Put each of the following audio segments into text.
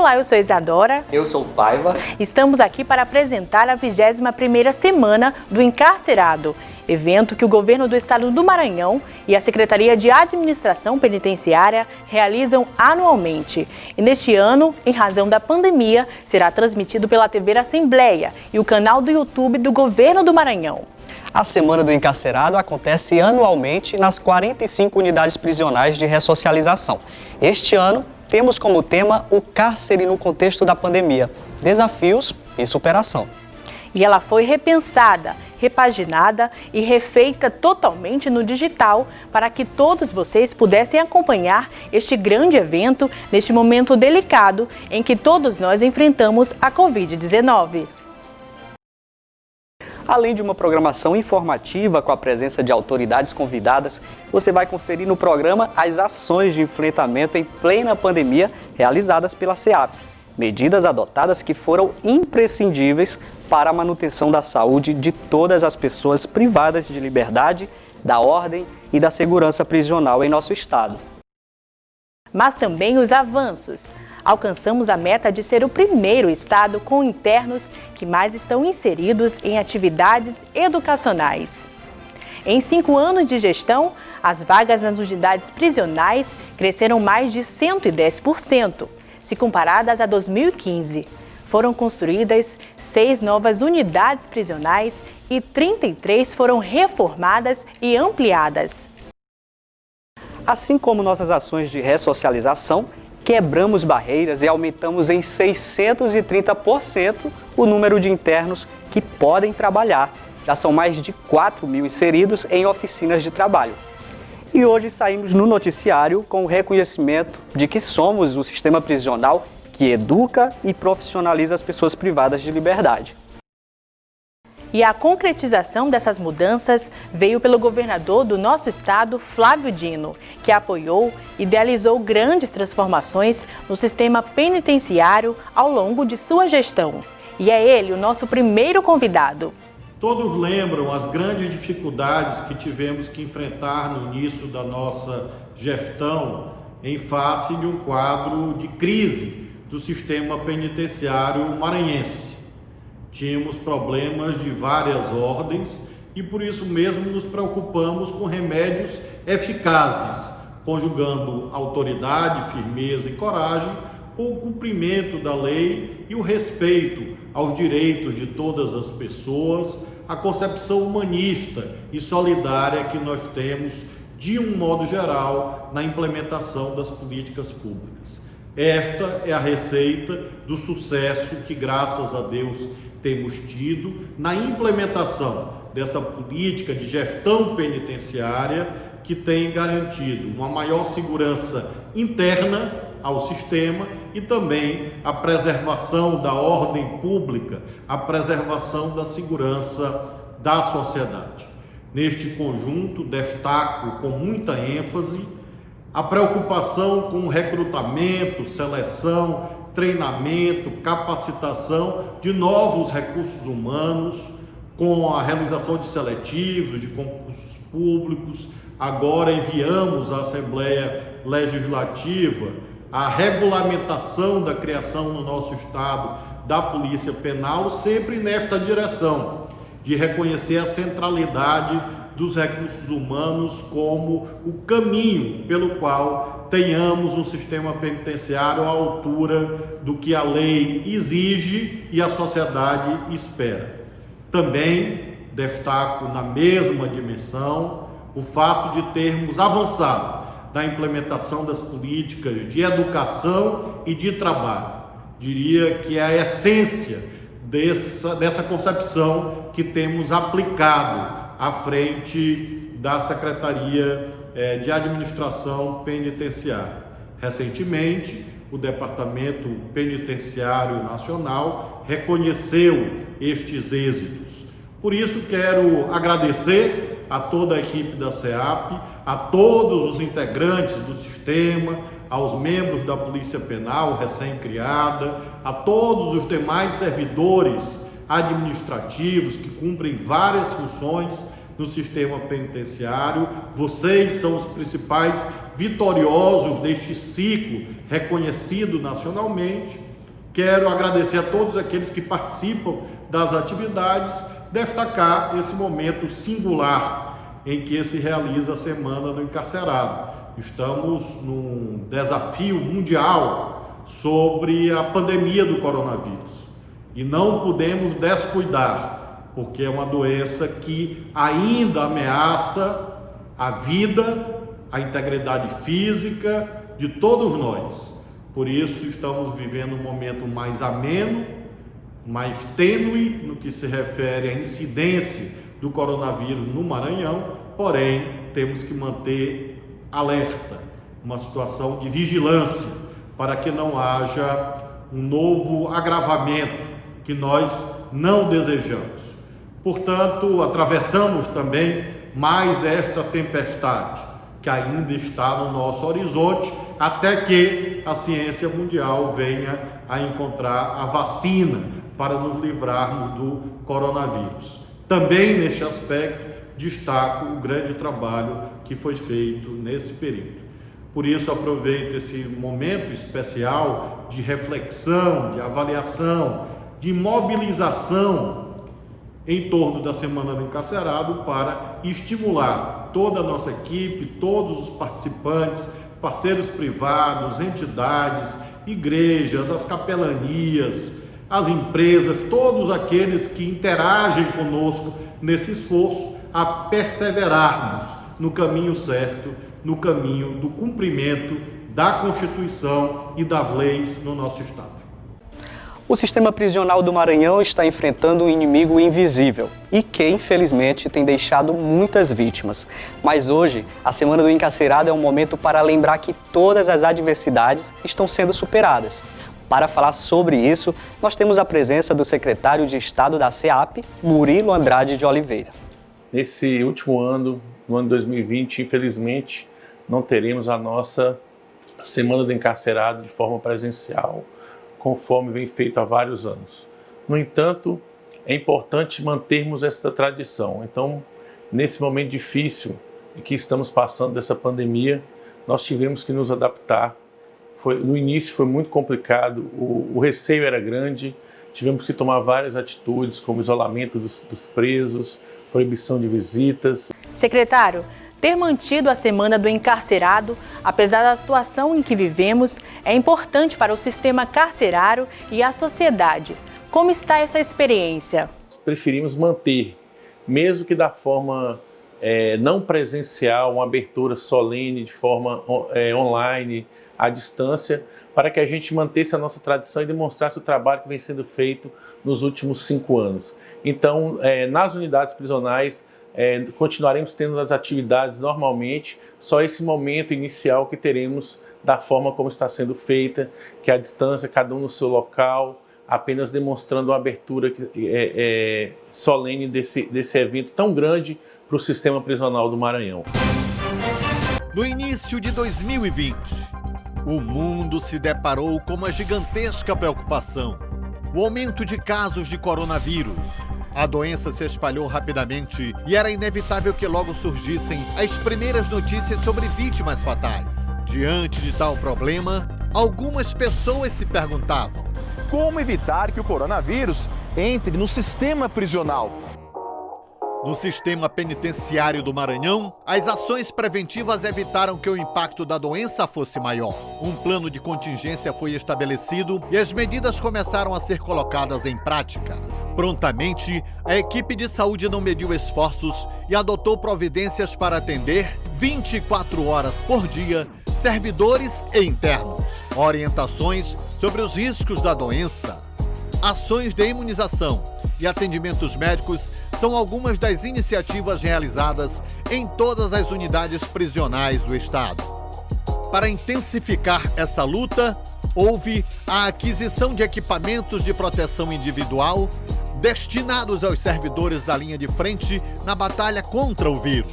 Olá, eu sou Isadora. Eu sou o Paiva. Estamos aqui para apresentar a 21ª Semana do Encarcerado, evento que o Governo do Estado do Maranhão e a Secretaria de Administração Penitenciária realizam anualmente. E neste ano, em razão da pandemia, será transmitido pela TV Assembleia e o canal do YouTube do Governo do Maranhão. A Semana do Encarcerado acontece anualmente nas 45 unidades prisionais de ressocialização. Este ano, temos como tema o cárcere no contexto da pandemia, desafios e superação. E ela foi repensada, repaginada e refeita totalmente no digital para que todos vocês pudessem acompanhar este grande evento neste momento delicado em que todos nós enfrentamos a Covid-19. Além de uma programação informativa com a presença de autoridades convidadas, você vai conferir no programa as ações de enfrentamento em plena pandemia realizadas pela SEAP. Medidas adotadas que foram imprescindíveis para a manutenção da saúde de todas as pessoas privadas de liberdade, da ordem e da segurança prisional em nosso estado. Mas também os avanços. Alcançamos a meta de ser o primeiro estado com internos que mais estão inseridos em atividades educacionais. Em 5 anos de gestão, as vagas nas unidades prisionais cresceram mais de 110%, se comparadas a 2015. Foram construídas 6 novas unidades prisionais e 33 foram reformadas e ampliadas. Assim como nossas ações de ressocialização, quebramos barreiras e aumentamos em 630% o número de internos que podem trabalhar. Já são mais de 4.000 inseridos em oficinas de trabalho. E hoje saímos no noticiário com o reconhecimento de que somos o sistema prisional que educa e profissionaliza as pessoas privadas de liberdade. E a concretização dessas mudanças veio pelo governador do nosso estado, Flávio Dino, que apoiou e idealizou grandes transformações no sistema penitenciário ao longo de sua gestão. E é ele o nosso primeiro convidado. Todos lembram as grandes dificuldades que tivemos que enfrentar no início da nossa gestão em face de um quadro de crise do sistema penitenciário maranhense. Tínhamos problemas de várias ordens e por isso mesmo nos preocupamos com remédios eficazes, conjugando autoridade, firmeza e coragem com o cumprimento da lei e o respeito aos direitos de todas as pessoas, a concepção humanista e solidária que nós temos, de um modo geral, na implementação das políticas públicas. Esta é a receita do sucesso que, graças a Deus, temos tido na implementação dessa política de gestão penitenciária que tem garantido uma maior segurança interna ao sistema e também a preservação da ordem pública, a preservação da segurança da sociedade. Neste conjunto, destaco com muita ênfase a preocupação com o recrutamento, seleção, treinamento, capacitação de novos recursos humanos, com a realização de seletivos, de concursos públicos. Agora enviamos à Assembleia Legislativa a regulamentação da criação no nosso estado da Polícia Penal, sempre nesta direção de reconhecer a centralidade dos recursos humanos como o caminho pelo qual tenhamos um sistema penitenciário à altura do que a lei exige e a sociedade espera. Também destaco na mesma dimensão o fato de termos avançado na implementação das políticas de educação e de trabalho. Diria que é a essência dessa concepção que temos aplicado à frente da Secretaria de Administração Penitenciária. Recentemente, o Departamento Penitenciário Nacional reconheceu estes êxitos. Por isso, quero agradecer a toda a equipe da SEAP, a todos os integrantes do sistema, aos membros da Polícia Penal recém-criada, a todos os demais servidores administrativos que cumprem várias funções no sistema penitenciário. Vocês são os principais vitoriosos deste ciclo reconhecido nacionalmente Quero agradecer a todos aqueles que participam das atividades, destacar esse momento singular em que se realiza a Semana do Encarcerado. Estamos num desafio mundial sobre a pandemia do coronavírus e não podemos descuidar, porque é uma doença que ainda ameaça a vida, a integridade física de todos nós. Por isso estamos vivendo um momento mais ameno, mais tênue no que se refere à incidência do coronavírus no Maranhão, porém temos que manter alerta, uma situação de vigilância para que não haja um novo agravamento que nós não desejamos. Portanto, atravessamos também mais esta tempestade que ainda está no nosso horizonte, até que a ciência mundial venha a encontrar a vacina para nos livrarmos do coronavírus. Também neste aspecto, destaco o grande trabalho que foi feito nesse período. Por isso, aproveito esse momento especial de reflexão, de avaliação, de mobilização em torno da Semana do Encarcerado para estimular toda a nossa equipe, todos os participantes, parceiros privados, entidades, igrejas, as capelanias, as empresas, todos aqueles que interagem conosco nesse esforço a perseverarmos no caminho certo, no caminho do cumprimento da Constituição e das leis no nosso Estado. O sistema prisional do Maranhão está enfrentando um inimigo invisível e que, infelizmente, tem deixado muitas vítimas. Mas hoje, a Semana do Encarcerado é um momento para lembrar que todas as adversidades estão sendo superadas. Para falar sobre isso, nós temos a presença do secretário de Estado da SEAP, Murilo Andrade de Oliveira. Nesse último ano, no ano 2020, infelizmente, não teremos a nossa Semana do Encarcerado de forma presencial, conforme vem feito há vários anos. No entanto, é importante mantermos esta tradição. Então, nesse momento difícil em que estamos passando dessa pandemia, nós tivemos que nos adaptar. No início foi muito complicado, o receio era grande, tivemos que tomar várias atitudes, como isolamento dos presos, proibição de visitas. Secretário, ter mantido a Semana do Encarcerado, apesar da situação em que vivemos, é importante para o sistema carcerário e a sociedade. Como está essa experiência? Preferimos manter, mesmo que da forma não presencial, uma abertura solene, de forma online, à distância, para que a gente mantesse a nossa tradição e demonstrasse o trabalho que vem sendo feito nos últimos 5 anos. Então, nas unidades prisionais, continuaremos tendo as atividades normalmente, só esse momento inicial que teremos da forma como está sendo feita, que é a distância, cada um no seu local, apenas demonstrando uma abertura solene desse evento tão grande para o sistema prisional do Maranhão. No início de 2020, o mundo se deparou com uma gigantesca preocupação: o aumento de casos de coronavírus. A doença se espalhou rapidamente e era inevitável que logo surgissem as primeiras notícias sobre vítimas fatais. Diante de tal problema, algumas pessoas se perguntavam: como evitar que o coronavírus entre no sistema prisional? No sistema penitenciário do Maranhão, as ações preventivas evitaram que o impacto da doença fosse maior. Um plano de contingência foi estabelecido e as medidas começaram a ser colocadas em prática. Prontamente, a equipe de saúde não mediu esforços e adotou providências para atender 24 horas por dia servidores e internos. Orientações sobre os riscos da doença, ações de imunização e atendimentos médicos são algumas das iniciativas realizadas em todas as unidades prisionais do Estado. Para intensificar essa luta, houve a aquisição de equipamentos de proteção individual destinados aos servidores da linha de frente na batalha contra o vírus.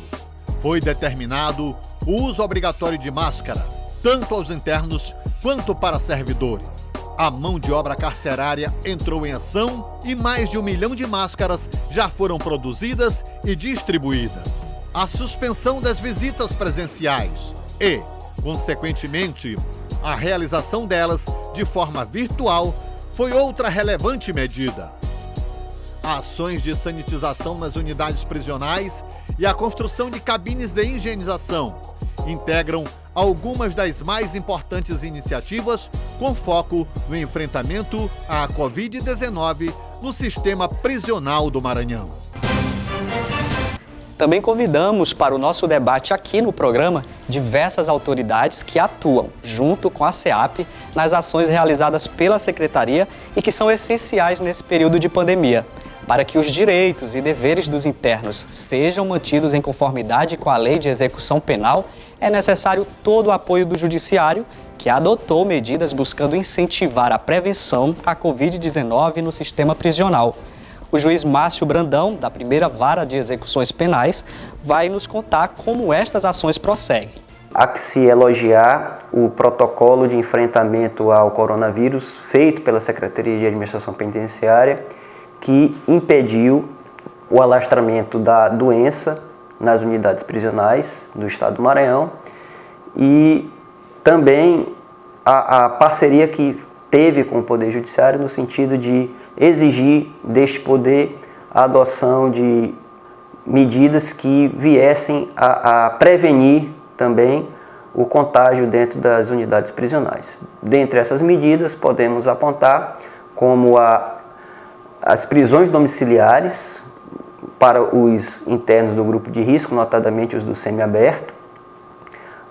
Foi determinado o uso obrigatório de máscara, tanto aos internos quanto para servidores. A mão de obra carcerária entrou em ação e mais de 1 milhão de máscaras já foram produzidas e distribuídas. A suspensão das visitas presenciais e, consequentemente, a realização delas de forma virtual foi outra relevante medida. Ações de sanitização nas unidades prisionais e a construção de cabines de higienização integram algumas das mais importantes iniciativas com foco no enfrentamento à Covid-19 no sistema prisional do Maranhão. Também convidamos para o nosso debate aqui no programa diversas autoridades que atuam junto com a SEAP nas ações realizadas pela Secretaria e que são essenciais nesse período de pandemia. Para que os direitos e deveres dos internos sejam mantidos em conformidade com a Lei de Execução Penal, é necessário todo o apoio do Judiciário, que adotou medidas buscando incentivar a prevenção à Covid-19 no sistema prisional. O juiz Márcio Brandão, da primeira Vara de Execuções Penais, vai nos contar como estas ações prosseguem. Há que se elogiar o protocolo de enfrentamento ao coronavírus feito pela Secretaria de Administração Penitenciária, que impediu o alastramento da doença nas unidades prisionais do estado do Maranhão, e também a parceria que teve com o Poder Judiciário no sentido de exigir deste poder a adoção de medidas que viessem a prevenir também o contágio dentro das unidades prisionais. Dentre essas medidas, podemos apontar como as prisões domiciliares para os internos do grupo de risco, notadamente os do semiaberto,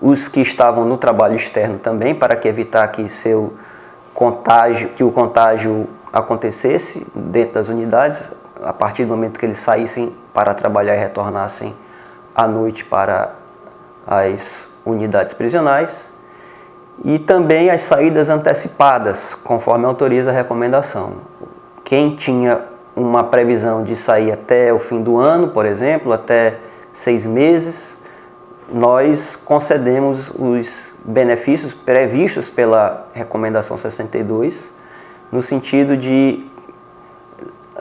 os que estavam no trabalho externo também, para que evitar que o contágio acontecesse dentro das unidades, a partir do momento que eles saíssem para trabalhar e retornassem à noite para as unidades prisionais, e também as saídas antecipadas, conforme autoriza a recomendação. Quem tinha uma previsão de sair até o fim do ano, por exemplo, até 6 meses, nós concedemos os benefícios previstos pela recomendação 62, no sentido de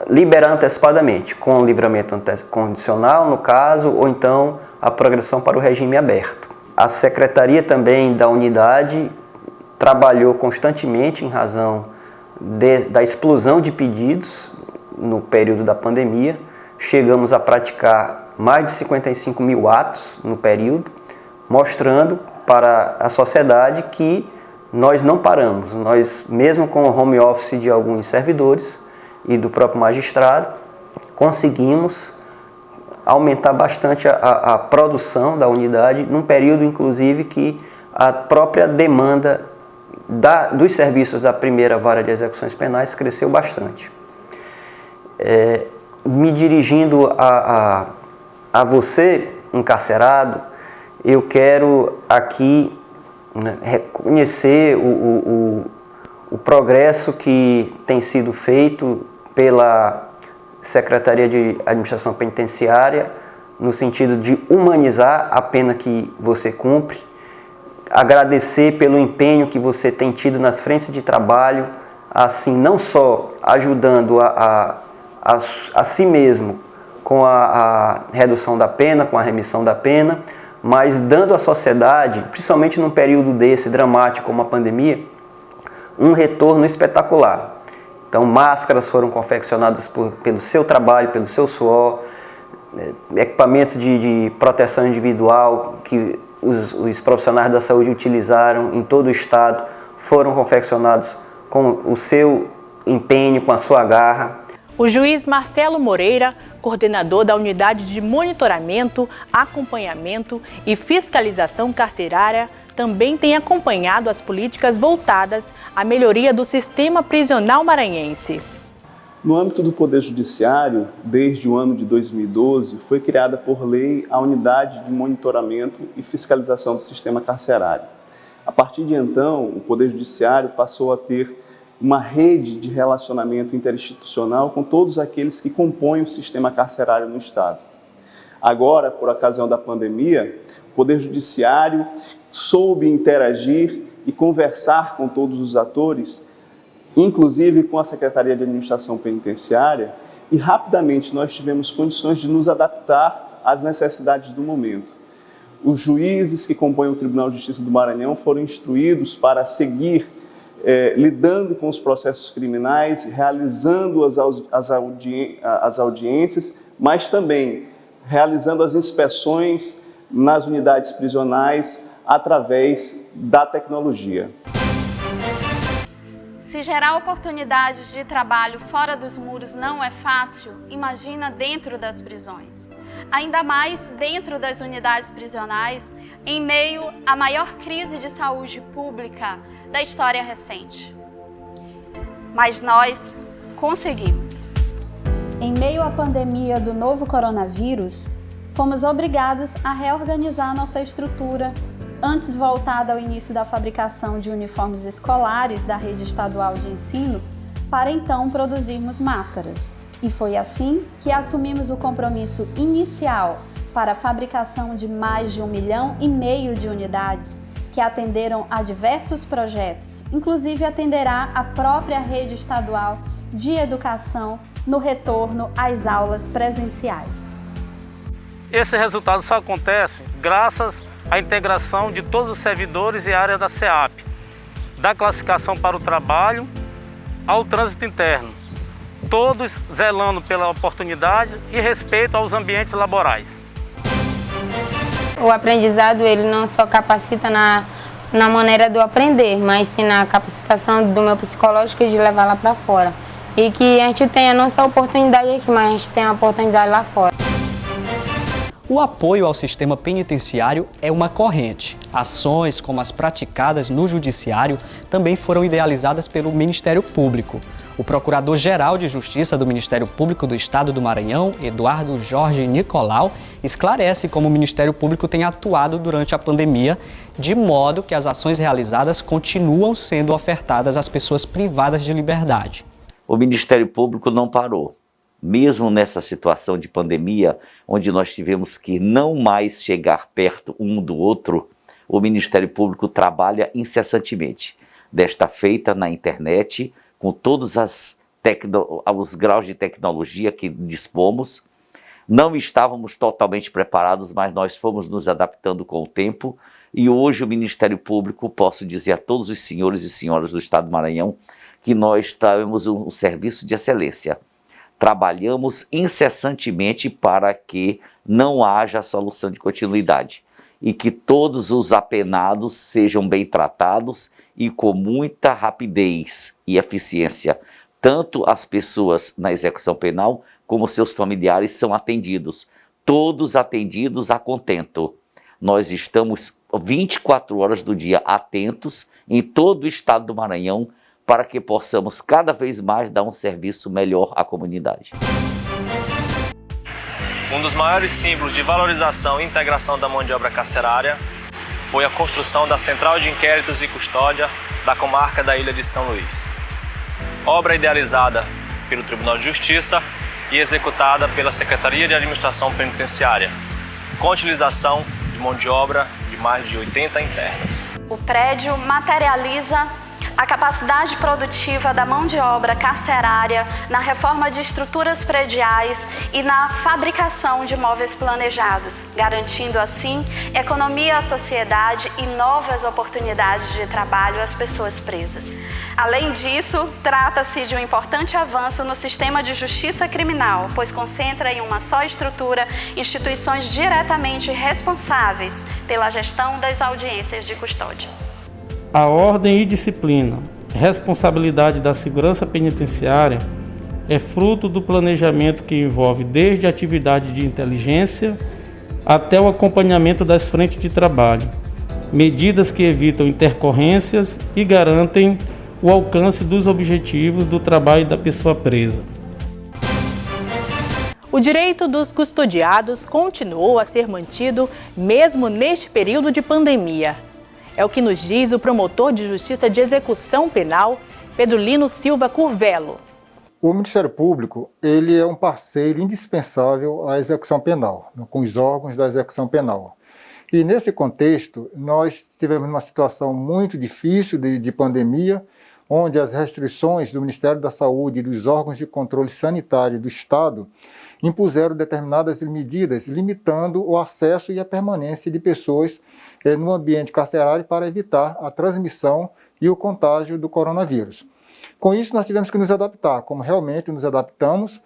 liberar antecipadamente, com livramento condicional, no caso, ou então a progressão para o regime aberto. A Secretaria também da unidade trabalhou constantemente em razão da explosão de pedidos no período da pandemia. Chegamos a praticar mais de 55 mil atos no período, mostrando para a sociedade que nós não paramos. Nós, mesmo com o home office de alguns servidores e do próprio magistrado, conseguimos aumentar bastante a produção da unidade, num período, inclusive, que a própria demanda dos serviços da primeira Vara de Execuções Penais cresceu bastante. Me dirigindo a você, encarcerado, eu quero aqui reconhecer o progresso que tem sido feito pela Secretaria de Administração Penitenciária, no sentido de humanizar a pena que você cumpre, agradecer pelo empenho que você tem tido nas frentes de trabalho, assim, não só ajudando a si mesmo com a redução da pena, com a remissão da pena, mas dando à sociedade, principalmente num período desse dramático como a pandemia, um retorno espetacular. Então, máscaras foram confeccionadas pelo seu trabalho, pelo seu suor, equipamentos de proteção individual que os profissionais da saúde utilizaram em todo o estado, foram confeccionados com o seu empenho, com a sua garra. O juiz Marcelo Moreira, coordenador da Unidade de Monitoramento, Acompanhamento e Fiscalização Carcerária, também tem acompanhado as políticas voltadas à melhoria do sistema prisional maranhense. No âmbito do Poder Judiciário, desde o ano de 2012, foi criada por lei a Unidade de Monitoramento e Fiscalização do Sistema Carcerário. A partir de então, o Poder Judiciário passou a ter uma rede de relacionamento interinstitucional com todos aqueles que compõem o sistema carcerário no Estado. Agora, por ocasião da pandemia, o Poder Judiciário soube interagir e conversar com todos os atores, inclusive com a Secretaria de Administração Penitenciária, e rapidamente nós tivemos condições de nos adaptar às necessidades do momento. Os juízes que compõem o Tribunal de Justiça do Maranhão foram instruídos para seguir lidando com os processos criminais, realizando as audiências, mas também realizando as inspeções nas unidades prisionais através da tecnologia. Se gerar oportunidades de trabalho fora dos muros não é fácil, imagina dentro das prisões. Ainda mais dentro das unidades prisionais, em meio à maior crise de saúde pública da história recente. Mas nós conseguimos. Em meio à pandemia do novo coronavírus, fomos obrigados a reorganizar nossa estrutura, antes voltada ao início da fabricação de uniformes escolares da rede estadual de ensino, para então produzirmos máscaras. E foi assim que assumimos o compromisso inicial para a fabricação de mais de 1,5 milhão de unidades, que atenderam a diversos projetos, inclusive atenderá a própria rede estadual de educação no retorno às aulas presenciais. Esse resultado só acontece graças à integração de todos os servidores e área da SEAP, da classificação para o trabalho ao trânsito interno, todos zelando pela oportunidade e respeito aos ambientes laborais. O aprendizado ele não só capacita na maneira de eu aprender, mas sim na capacitação do meu psicológico de levar lá para fora. E que a gente tenha não só a oportunidade aqui, mas a gente tenha a oportunidade lá fora. O apoio ao sistema penitenciário é uma corrente. Ações como as praticadas no Judiciário também foram idealizadas pelo Ministério Público. O Procurador-Geral de Justiça do Ministério Público do Estado do Maranhão, Eduardo Jorge Nicolau, esclarece como o Ministério Público tem atuado durante a pandemia, de modo que as ações realizadas continuam sendo ofertadas às pessoas privadas de liberdade. O Ministério Público não parou. Mesmo nessa situação de pandemia, onde nós tivemos que não mais chegar perto um do outro, o Ministério Público trabalha incessantemente. Desta feita na internet, com todos os graus de tecnologia que dispomos. Não estávamos totalmente preparados, mas nós fomos nos adaptando com o tempo. E hoje o Ministério Público, posso dizer a todos os senhores e senhoras do Estado do Maranhão, que nós temos um serviço de excelência. Trabalhamos incessantemente para que não haja solução de continuidade e que todos os apenados sejam bem tratados e com muita rapidez e eficiência. Tanto as pessoas na execução penal como seus familiares são atendidos, todos atendidos a contento. Nós estamos 24 horas do dia atentos em todo o estado do Maranhão para que possamos cada vez mais dar um serviço melhor à comunidade. Um dos maiores símbolos de valorização e integração da mão de obra carcerária foi a construção da Central de Inquéritos e Custódia da comarca da Ilha de São Luís. Obra idealizada pelo Tribunal de Justiça e executada pela Secretaria de Administração Penitenciária, com utilização de mão de obra de mais de 80 internos. O prédio materializa a capacidade produtiva da mão de obra carcerária na reforma de estruturas prediais e na fabricação de móveis planejados, garantindo assim economia à sociedade e novas oportunidades de trabalho às pessoas presas. Além disso, trata-se de um importante avanço no sistema de justiça criminal, pois concentra em uma só estrutura instituições diretamente responsáveis pela gestão das audiências de custódia. A ordem e disciplina, responsabilidade da segurança penitenciária, é fruto do planejamento que envolve desde a atividade de inteligência até o acompanhamento das frentes de trabalho, medidas que evitam intercorrências e garantem o alcance dos objetivos do trabalho da pessoa presa. O direito dos custodiados continuou a ser mantido mesmo neste período de pandemia. É o que nos diz o promotor de Justiça de Execução Penal, Pedrolino Silva Curvelo. O Ministério Público ele é um parceiro indispensável à execução penal, com os órgãos da execução penal. E nesse contexto, nós tivemos uma situação muito difícil de pandemia, onde as restrições do Ministério da Saúde e dos órgãos de controle sanitário do Estado impuseram determinadas medidas, limitando o acesso e a permanência de pessoas no ambiente carcerário para evitar a transmissão e o contágio do coronavírus. Com isso, nós tivemos que nos adaptar, como realmente nos adaptamos,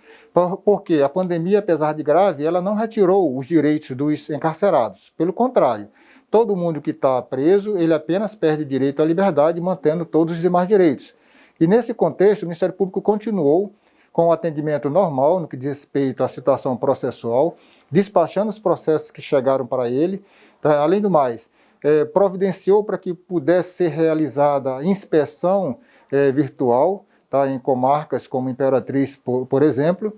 porque a pandemia, apesar de grave, ela não retirou os direitos dos encarcerados. Pelo contrário, todo mundo que está preso, ele apenas perde direito à liberdade, mantendo todos os demais direitos. E nesse contexto, o Ministério Público continuou com o atendimento normal, no que diz respeito à situação processual, despachando os processos que chegaram para ele. Além do mais, providenciou para que pudesse ser realizada a inspeção virtual, em comarcas como Imperatriz, por exemplo.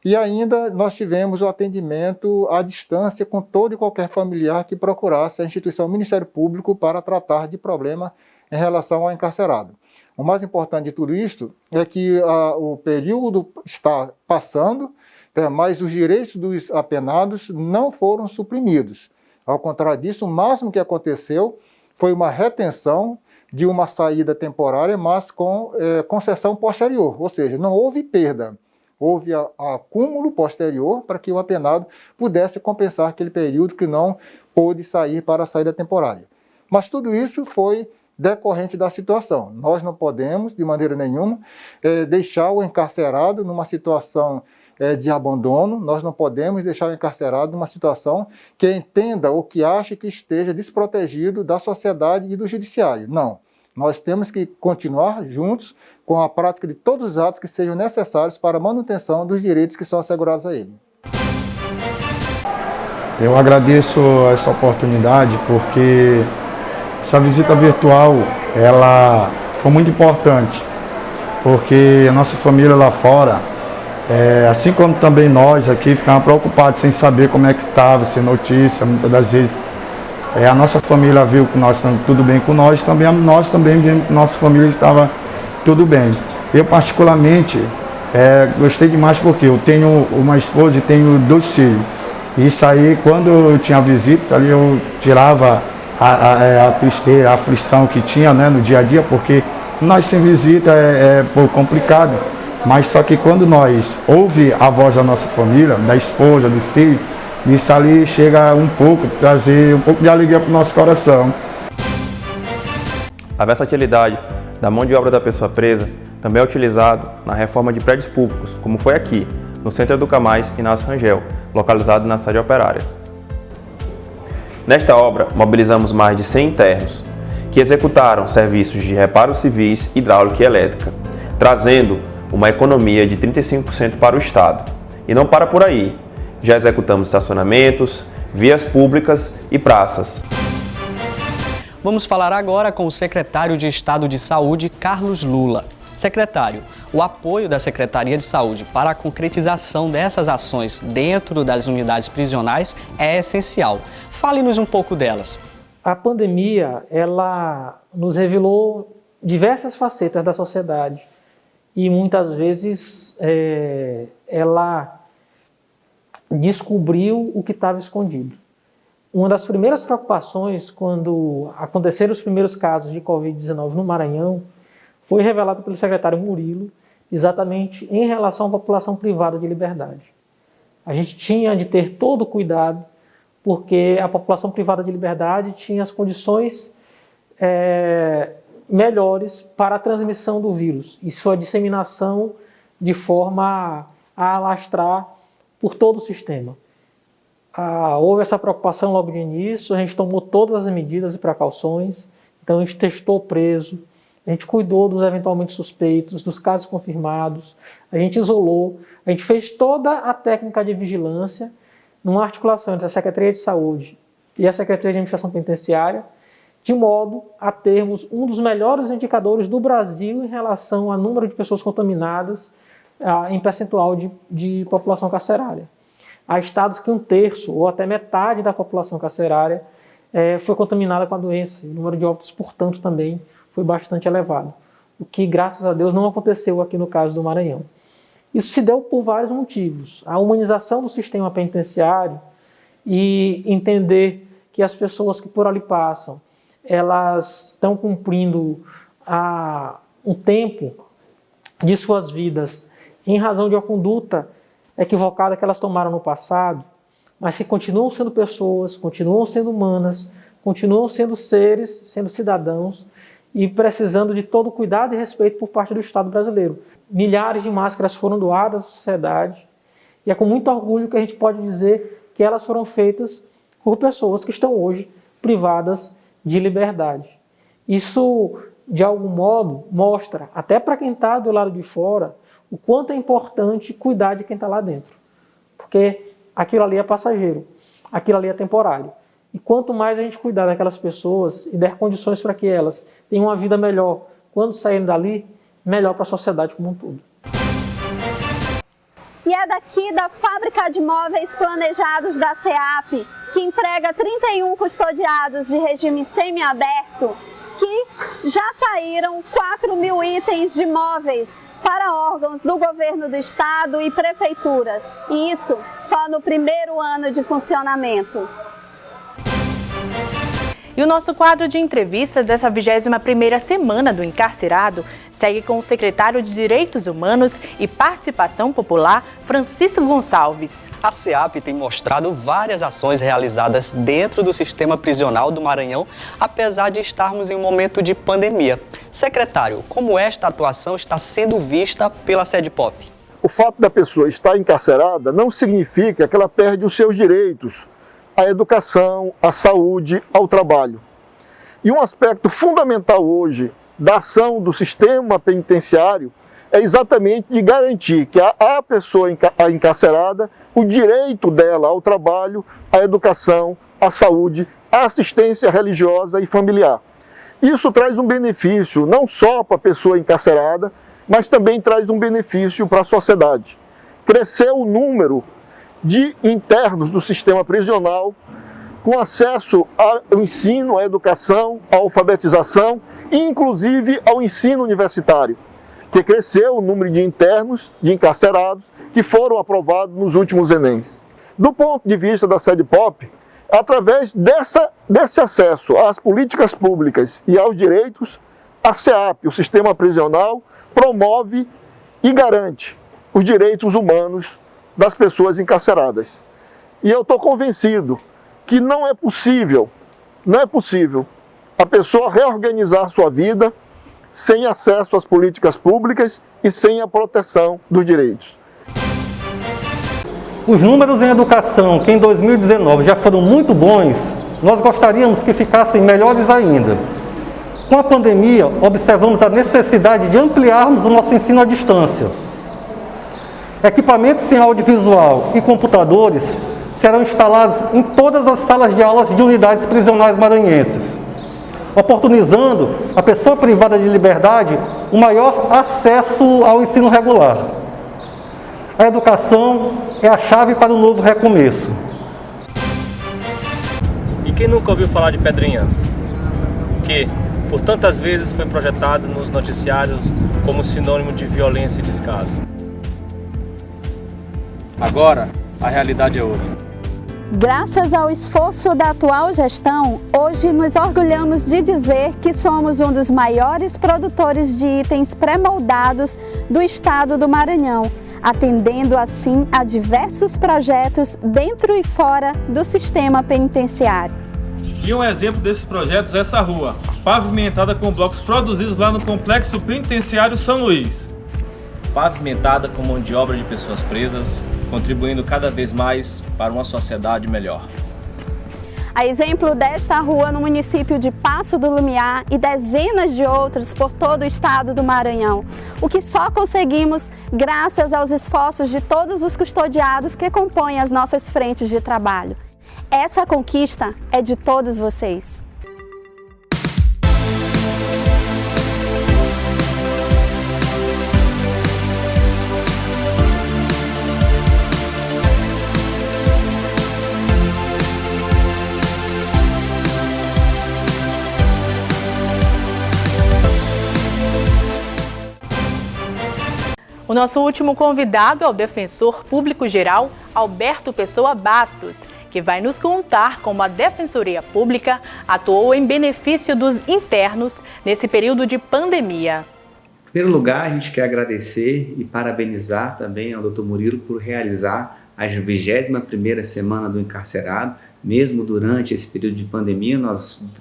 E ainda nós tivemos o atendimento à distância com todo e qualquer familiar que procurasse a instituição Ministério Público para tratar de problema em relação ao encarcerado. O mais importante de tudo isto é que o período está passando, mas os direitos dos apenados não foram suprimidos. Ao contrário disso, o máximo que aconteceu foi uma retenção de uma saída temporária, mas com concessão posterior, ou seja, não houve perda. Houve acúmulo posterior para que o apenado pudesse compensar aquele período que não pôde sair para a saída temporária. Mas tudo isso foi decorrente da situação. Nós não podemos, de maneira nenhuma, deixar o encarcerado numa situação de abandono, nós não podemos deixar o encarcerado numa situação que entenda ou que ache que esteja desprotegido da sociedade e do judiciário. Não. Nós temos que continuar juntos com a prática de todos os atos que sejam necessários para a manutenção dos direitos que são assegurados a ele. Eu agradeço essa oportunidade porque essa visita virtual, ela foi muito importante, porque a nossa família lá fora, assim como também nós aqui, ficávamos preocupados sem saber como é que estava, sem notícia, muitas das vezes. A nossa família viu que nós estamos tudo bem com nós também vimos que nossa família estava tudo bem. Eu particularmente gostei demais porque eu tenho uma esposa e tenho 2 filhos. E isso aí, quando eu tinha visitas, ali eu tirava a tristeza, a aflição que tinha, né, no dia a dia, porque nós sem visita é pouco complicado. Mas só que quando nós ouvimos a voz da nossa família, da esposa, dos filhos, isso ali chega trazer um pouco de alegria para o nosso coração. A versatilidade da mão de obra da pessoa presa também é utilizado na reforma de prédios públicos, como foi aqui, no Centro Educa Mais Inácio Rangel, localizado na sede operária. Nesta obra, mobilizamos mais de 100 internos, que executaram serviços de reparos civis, hidráulica e elétrica, trazendo uma economia de 35% para o Estado. E não para por aí. Já executamos estacionamentos, vias públicas e praças. Vamos falar agora com o secretário de Estado de Saúde, Carlos Lula. Secretário, o apoio da Secretaria de Saúde para a concretização dessas ações dentro das unidades prisionais é essencial. Fale-nos um pouco delas. A pandemia, ela nos revelou diversas facetas da sociedade e muitas vezes ela descobriu o que estava escondido. Uma das primeiras preocupações quando aconteceram os primeiros casos de Covid-19 no Maranhão foi revelado pelo secretário Murilo, exatamente em relação à população privada de liberdade. A gente tinha de ter todo o cuidado, porque a população privada de liberdade tinha as condições melhores para a transmissão do vírus e sua disseminação de forma a alastrar por todo o sistema. Houve essa preocupação logo de início, a gente tomou todas as medidas e precauções, então a gente testou preso, a gente cuidou dos eventualmente suspeitos, dos casos confirmados, a gente isolou, a gente fez toda a técnica de vigilância numa articulação entre a Secretaria de Saúde e a Secretaria de Administração Penitenciária, de modo a termos um dos melhores indicadores do Brasil em relação ao número de pessoas contaminadas em percentual de população carcerária. Há estados que 1/3 ou até metade da população carcerária foi contaminada com a doença. O número de óbitos, portanto, também foi bastante elevado. O que, graças a Deus, não aconteceu aqui no caso do Maranhão. Isso se deu por vários motivos. A humanização do sistema penitenciário e entender que as pessoas que por ali passam, elas estão cumprindo um tempo de suas vidas em razão de uma conduta equivocada que elas tomaram no passado, mas que continuam sendo pessoas, continuam sendo humanas, continuam sendo seres, sendo cidadãos, e precisando de todo cuidado e respeito por parte do Estado brasileiro. Milhares de máscaras foram doadas à sociedade e é com muito orgulho que a gente pode dizer que elas foram feitas por pessoas que estão hoje privadas de liberdade. Isso, de algum modo, mostra, até para quem está do lado de fora, o quanto é importante cuidar de quem está lá dentro. Porque aquilo ali é passageiro, aquilo ali é temporário. E quanto mais a gente cuidar daquelas pessoas e der condições para que elas tenham uma vida melhor quando saírem dali, melhor para a sociedade como um todo. E é daqui da Fábrica de Móveis Planejados da SEAP, que entrega 31 custodiados de regime semiaberto, que já saíram 4.000 itens de móveis para órgãos do governo do estado e prefeituras. E isso só no primeiro ano de funcionamento. E o nosso quadro de entrevistas dessa 21ª semana do Encarcerado segue com o secretário de Direitos Humanos e Participação Popular, Francisco Gonçalves. A SEAP tem mostrado várias ações realizadas dentro do sistema prisional do Maranhão, apesar de estarmos em um momento de pandemia. Secretário, como esta atuação está sendo vista pela SEDPOP? O fato da pessoa estar encarcerada não significa que ela perde os seus direitos à educação, à saúde, ao trabalho. E um aspecto fundamental hoje da ação do sistema penitenciário é exatamente de garantir que a pessoa encarcerada, o direito dela ao trabalho, à educação, à saúde, à assistência religiosa e familiar. Isso traz um benefício não só para a pessoa encarcerada, mas também traz um benefício para a sociedade. Cresceu o número de internos do sistema prisional com acesso ao ensino, à educação, à alfabetização e inclusive ao ensino universitário, que cresceu o número de internos, de encarcerados, que foram aprovados nos últimos Enems. Do ponto de vista da SEDPOP, através desse acesso às políticas públicas e aos direitos, a SEAP, o sistema prisional, promove e garante os direitos humanos das pessoas encarceradas. E eu estou convencido que não é possível a pessoa reorganizar sua vida sem acesso às políticas públicas e sem a proteção dos direitos. Os números em educação, que em 2019 já foram muito bons, nós gostaríamos que ficassem melhores ainda. Com a pandemia, observamos a necessidade de ampliarmos o nosso ensino à distância. Equipamentos em audiovisual e computadores serão instalados em todas as salas de aulas de unidades prisionais maranhenses, oportunizando a pessoa privada de liberdade o maior acesso ao ensino regular. A educação é a chave para o novo recomeço. E quem nunca ouviu falar de Pedrinhas? Que, por tantas vezes, foi projetado nos noticiários como sinônimo de violência e descaso. Agora, a realidade é outra. Graças ao esforço da atual gestão, hoje nos orgulhamos de dizer que somos um dos maiores produtores de itens pré-moldados do estado do Maranhão, atendendo assim a diversos projetos dentro e fora do sistema penitenciário. E um exemplo desses projetos é essa rua, pavimentada com blocos produzidos lá no Complexo Penitenciário São Luís. Pavimentada com mão de obra de pessoas presas, contribuindo cada vez mais para uma sociedade melhor. A exemplo desta rua no município de Passo do Lumiar e dezenas de outras por todo o estado do Maranhão, o que só conseguimos graças aos esforços de todos os custodiados que compõem as nossas frentes de trabalho. Essa conquista é de todos vocês. O nosso último convidado é o defensor público-geral Alberto Pessoa Bastos, que vai nos contar como a Defensoria Pública atuou em benefício dos internos nesse período de pandemia. Em primeiro lugar, a gente quer agradecer e parabenizar também ao Dr. Murilo por realizar a 21ª semana do Encarcerado, mesmo durante esse período de pandemia,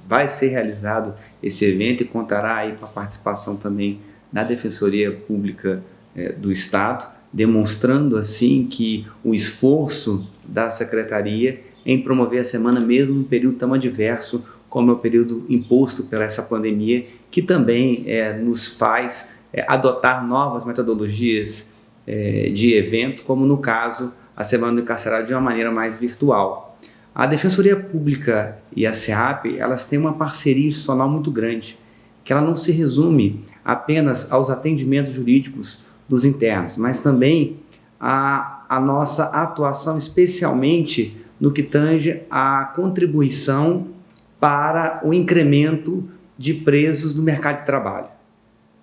vai ser realizado esse evento e contará aí com a participação também da Defensoria Pública do Estado, demonstrando assim que o esforço da Secretaria em promover a semana mesmo num período tão adverso como é o período imposto pela essa pandemia, que também nos faz adotar novas metodologias de evento, como no caso a Semana do Encarcerado de uma maneira mais virtual. A Defensoria Pública e a SEAP, elas têm uma parceria institucional muito grande, que ela não se resume apenas aos atendimentos jurídicos dos internos, mas também a nossa atuação especialmente no que tange à contribuição para o incremento de presos no mercado de trabalho.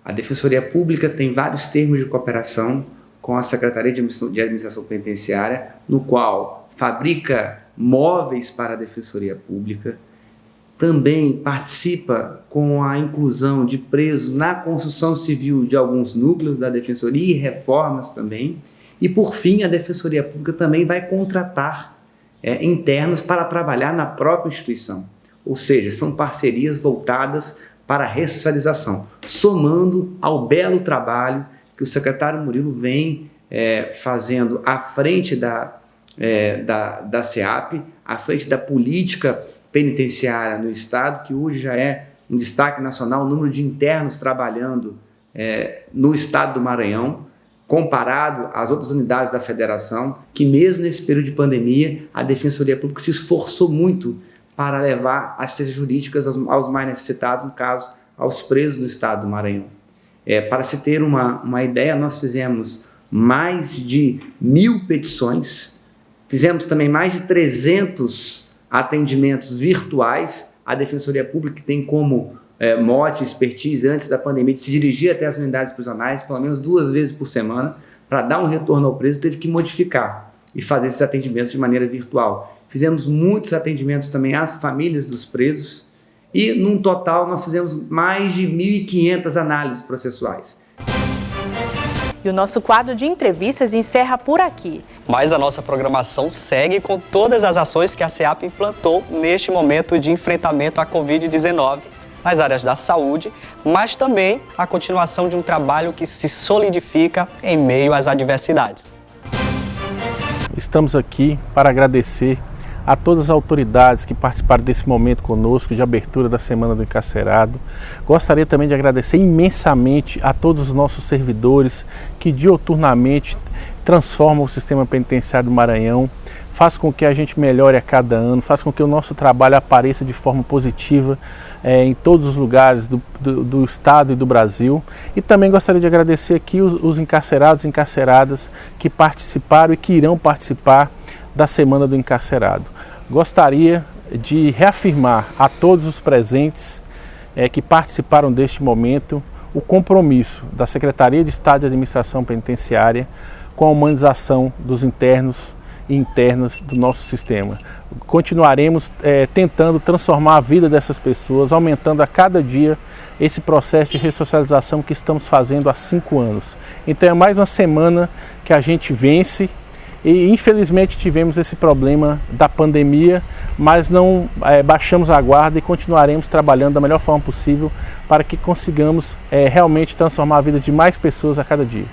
A Defensoria Pública tem vários termos de cooperação com a Secretaria de Administração Penitenciária, no qual fabrica móveis para a Defensoria Pública, também participa com a inclusão de presos na construção civil de alguns núcleos da Defensoria e reformas também, e por fim a Defensoria Pública também vai contratar internos para trabalhar na própria instituição, ou seja, são parcerias voltadas para a ressocialização, somando ao belo trabalho que o secretário Murilo vem fazendo à frente da SEAP, à frente da política penitenciária no Estado, que hoje já é um destaque nacional, o número de internos trabalhando no Estado do Maranhão, comparado às outras unidades da Federação, que mesmo nesse período de pandemia, a Defensoria Pública se esforçou muito para levar assistências jurídicas aos mais necessitados, no caso, aos presos no Estado do Maranhão. Para se ter uma ideia, nós fizemos mais de 1.000 petições, fizemos também mais de 300 atendimentos virtuais. A Defensoria Pública tem como mote, expertise, antes da pandemia, de se dirigir até as unidades prisionais, pelo menos 2 vezes por semana, para dar um retorno ao preso, teve que modificar e fazer esses atendimentos de maneira virtual. Fizemos muitos atendimentos também às famílias dos presos e, num total, nós fizemos mais de 1.500 análises processuais. E o nosso quadro de entrevistas encerra por aqui. Mas a nossa programação segue com todas as ações que a SEAP implantou neste momento de enfrentamento à Covid-19 nas áreas da saúde, mas também a continuação de um trabalho que se solidifica em meio às adversidades. Estamos aqui para agradecer a todas as autoridades que participaram desse momento conosco de abertura da Semana do Encarcerado. Gostaria também de agradecer imensamente a todos os nossos servidores que diuturnamente transformam o sistema penitenciário do Maranhão, faz com que a gente melhore a cada ano, faz com que o nosso trabalho apareça de forma positiva em todos os lugares do Estado e do Brasil. E também gostaria de agradecer aqui os encarcerados e encarceradas que participaram e que irão participar da Semana do Encarcerado. Gostaria de reafirmar a todos os presentes que participaram deste momento o compromisso da Secretaria de Estado de Administração Penitenciária com a humanização dos internos e internas do nosso sistema. Continuaremos tentando transformar a vida dessas pessoas, aumentando a cada dia esse processo de ressocialização que estamos fazendo há 5 anos. Então é mais uma semana que a gente vence e infelizmente tivemos esse problema da pandemia, mas não baixamos a guarda e continuaremos trabalhando da melhor forma possível para que consigamos realmente transformar a vida de mais pessoas a cada dia.